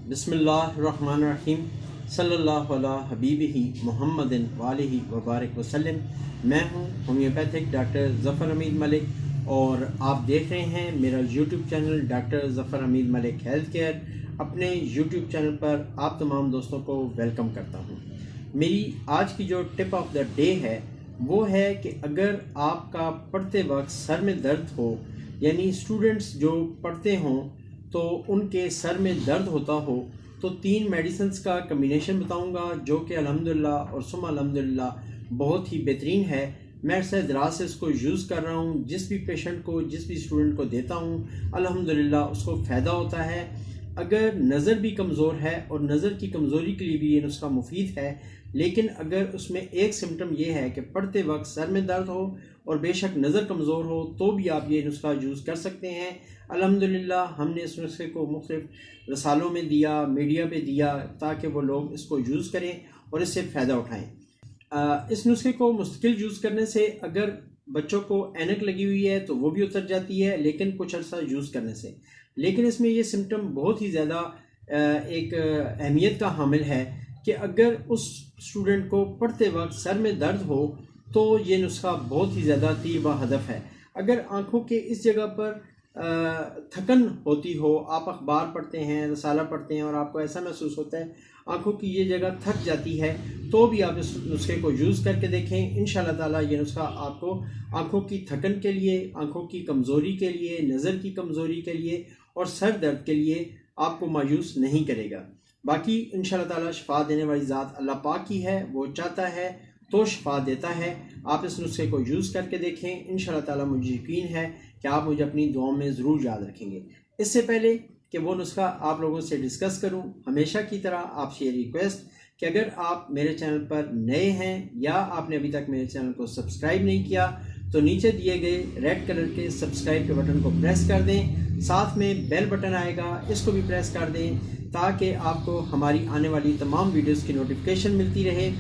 بسم اللہ الرحمن الرحیم صلی اللہ علیہ حبیبہ محمد والہ وبارک وسلم۔ میں ہوں ہومیوپیتھک ڈاکٹر ظفر حمید ملک اور آپ دیکھ رہے ہیں میرا یوٹیوب چینل ڈاکٹر ظفر حمید ملک ہیلتھ کیئر۔ اپنے یوٹیوب چینل پر آپ تمام دوستوں کو ویلکم کرتا ہوں۔ میری آج کی جو ٹپ آف دا ڈے ہے وہ ہے کہ اگر آپ کا پڑھتے وقت سر میں درد ہو، یعنی اسٹوڈنٹس جو پڑھتے ہوں تو ان کے سر میں درد ہوتا ہو، تو 3 میڈیسنز کا کمبینیشن بتاؤں گا جو کہ الحمدللہ اور ثم الحمدللہ بہت ہی بہترین ہے۔ میں عرصہ دراز سے اس کو یوز کر رہا ہوں، جس بھی پیشنٹ کو جس بھی اسٹوڈنٹ کو دیتا ہوں الحمدللہ اس کو فائدہ ہوتا ہے۔ اگر نظر بھی کمزور ہے اور نظر کی کمزوری کے لیے بھی یہ نسخہ مفید ہے، لیکن اگر اس میں ایک سمٹم یہ ہے کہ پڑھتے وقت سر میں درد ہو اور بے شک نظر کمزور ہو تو بھی آپ یہ نسخہ یوز کر سکتے ہیں۔ الحمدللہ ہم نے اس نسخے کو مختلف رسالوں میں دیا، میڈیا پہ دیا تاکہ وہ لوگ اس کو یوز کریں اور اس سے فائدہ اٹھائیں۔ اس نسخے کو مستقل یوز کرنے سے اگر بچوں کو اینک لگی ہوئی ہے تو وہ بھی اتر جاتی ہے، لیکن کچھ عرصہ یوز کرنے سے۔ لیکن اس میں یہ سمٹم بہت ہی زیادہ ایک اہمیت کا حامل ہے کہ اگر اس اسٹوڈنٹ کو پڑھتے وقت سر میں درد ہو تو یہ نسخہ بہت ہی زیادہ تیر بہ ہدف ہے۔ اگر آنکھوں کے اس جگہ پر تھکن ہوتی ہو، آپ اخبار پڑھتے ہیں، رسالہ پڑھتے ہیں اور آپ کو ایسا محسوس ہوتا ہے آنکھوں کی یہ جگہ تھک جاتی ہے، تو بھی آپ اس نسخے کو یوز کر کے دیکھیں۔ انشاءاللہ تعالیٰ یہ نسخہ آپ کو آنکھوں کی تھکن کے لیے، آنکھوں کی کمزوری کے لیے، نظر کی کمزوری کے لیے اور سر درد کے لیے آپ کو مایوس نہیں کرے گا۔ باقی انشاءاللہ تعالیٰ شفا دینے والی ذات اللہ پاک کی ہے، وہ چاہتا ہے تو شفا دیتا ہے۔ آپ اس نسخے کو یوز کر کے دیکھیں، انشاءاللہ تعالیٰ مجھے یقین ہے کہ آپ مجھے اپنی دعاؤں میں ضرور یاد رکھیں گے۔ اس سے پہلے کہ وہ نسخہ آپ لوگوں سے ڈسکس کروں، ہمیشہ کی طرح آپ سے یہ ریکویسٹ کہ اگر آپ میرے چینل پر نئے ہیں یا آپ نے ابھی تک میرے چینل کو سبسکرائب نہیں کیا تو نیچے دیے گئے ریڈ کلر کے سبسکرائب کے بٹن کو پریس کر دیں، ساتھ میں بیل بٹن آئے گا اس کو بھی پریس کر دیں تاکہ آپ کو ہماری آنے والی تمام ویڈیوز کی نوٹیفیکیشن ملتی رہے۔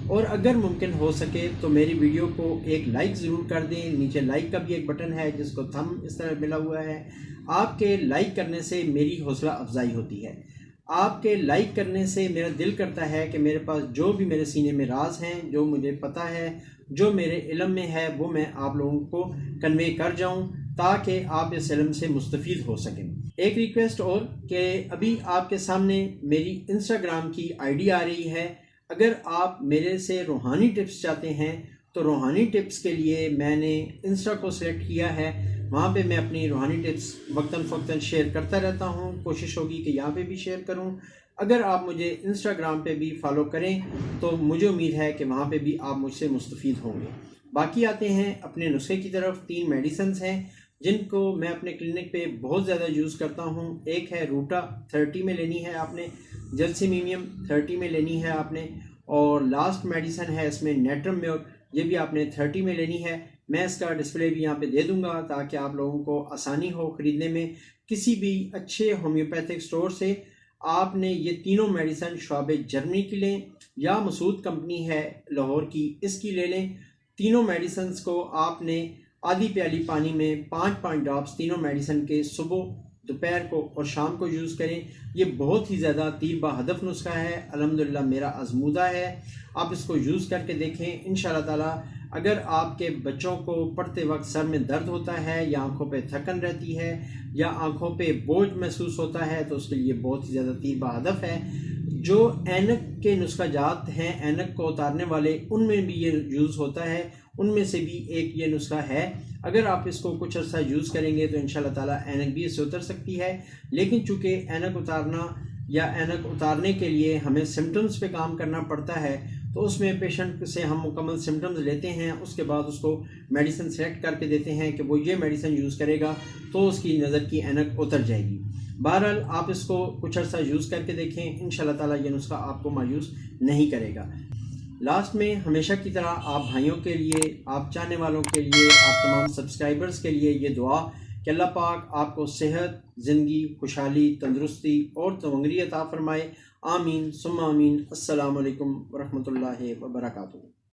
اور اگر ممکن ہو سکے تو میری ویڈیو کو ایک لائک ضرور کر دیں، نیچے لائک کا بھی ایک بٹن ہے جس کو تھم اس طرح ملا ہوا ہے۔ آپ کے لائک کرنے سے میری حوصلہ افزائی ہوتی ہے، آپ کے لائک کرنے سے میرا دل کرتا ہے کہ میرے پاس جو بھی میرے سینے میں راز ہیں، جو مجھے پتہ ہے، جو میرے علم میں ہے، وہ میں آپ لوگوں کو کنوے کر جاؤں تاکہ آپ اس علم سے مستفید ہو سکیں۔ ایک ریکویسٹ اور کہ ابھی آپ کے سامنے میری انسٹاگرام کی آئی ڈی آ رہی ہے، اگر آپ میرے سے روحانی ٹپس چاہتے ہیں تو روحانی ٹپس کے لیے میں نے انسٹا کو سلیکٹ کیا ہے، وہاں پہ میں اپنی روحانی ٹپس وقتاً فوقتاً شیئر کرتا رہتا ہوں، کوشش ہوگی کہ یہاں پہ بھی شیئر کروں۔ اگر آپ مجھے انسٹاگرام پہ بھی فالو کریں تو مجھے امید ہے کہ وہاں پہ بھی آپ مجھ سے مستفید ہوں گے۔ باقی آتے ہیں اپنے نسخے کی طرف۔ 3 میڈیسنز ہیں جن کو میں اپنے کلینک پہ بہت زیادہ یوز کرتا ہوں۔ ایک ہے روٹا 30 میں لینی ہے آپ نے، جلسیمینیم 30 میں لینی ہے آپ نے، اور لاسٹ میڈیسن ہے اس میں نیٹرم میور، یہ بھی آپ نے 30 میں لینی ہے۔ میں اس کا ڈسپلے بھی یہاں پہ دے دوں گا تاکہ آپ لوگوں کو آسانی ہو خریدنے میں۔ کسی بھی اچھے ہومیوپیتھک سٹور سے آپ نے یہ تینوں میڈیسن شعب جرمنی کی لیں یا مسعود کمپنی ہے لاہور کی، اس کی لے لیں۔ تینوں میڈیسنز کو آپ نے آدھی پیالی پانی میں 5 ڈراپس تینوں میڈیسن کے صبح، دوپہر کو اور شام کو یوز کریں۔ یہ بہت ہی زیادہ تیر بہ ہدف نسخہ ہے، الحمدللہ میرا آزمودہ ہے۔ آپ اس کو یوز کر کے دیکھیں انشاءاللہ تعالیٰ۔ اگر آپ کے بچوں کو پڑھتے وقت سر میں درد ہوتا ہے یا آنکھوں پہ تھکن رہتی ہے یا آنکھوں پہ بوجھ محسوس ہوتا ہے تو اس کے لیے بہت ہی زیادہ تیر بہ ہدف ہے۔ جو اینک کے نسخہ جات ہیں، اینک کو اتارنے والے، ان میں بھی یہ یوز ہوتا ہے، ان میں سے بھی ایک یہ نسخہ ہے۔ اگر آپ اس کو کچھ عرصہ یوز کریں گے تو انشاءاللہ تعالیٰ اینک بھی اس سے اتر سکتی ہے۔ لیکن چونکہ اینک اتارنا یا اینک اتارنے کے لیے ہمیں سمٹمز پہ کام کرنا پڑتا ہے تو اس میں پیشنٹ سے ہم مکمل سمٹمز لیتے ہیں، اس کے بعد اس کو میڈیسن سلیکٹ کر کے دیتے ہیں کہ وہ یہ میڈیسن یوز کرے گا تو اس کی نظر کی اینک اتر جائے گی۔ بہرحال آپ اس کو کچھ عرصہ یوز کر کے دیکھیں، انشاءاللہ تعالیٰ یہ نسخہ آپ کو مایوس نہیں کرے گا۔ لاسٹ میں ہمیشہ کی طرح آپ بھائیوں کے لیے، آپ چاہنے والوں کے لیے، آپ تمام سبسکرائبرز کے لیے یہ دعا کہ اللہ پاک آپ کو صحت، زندگی، خوشحالی، تندرستی اور تونگری عطا فرمائے۔ آمین ثم آمین۔ السلام علیکم ورحمۃ اللہ وبرکاتہ۔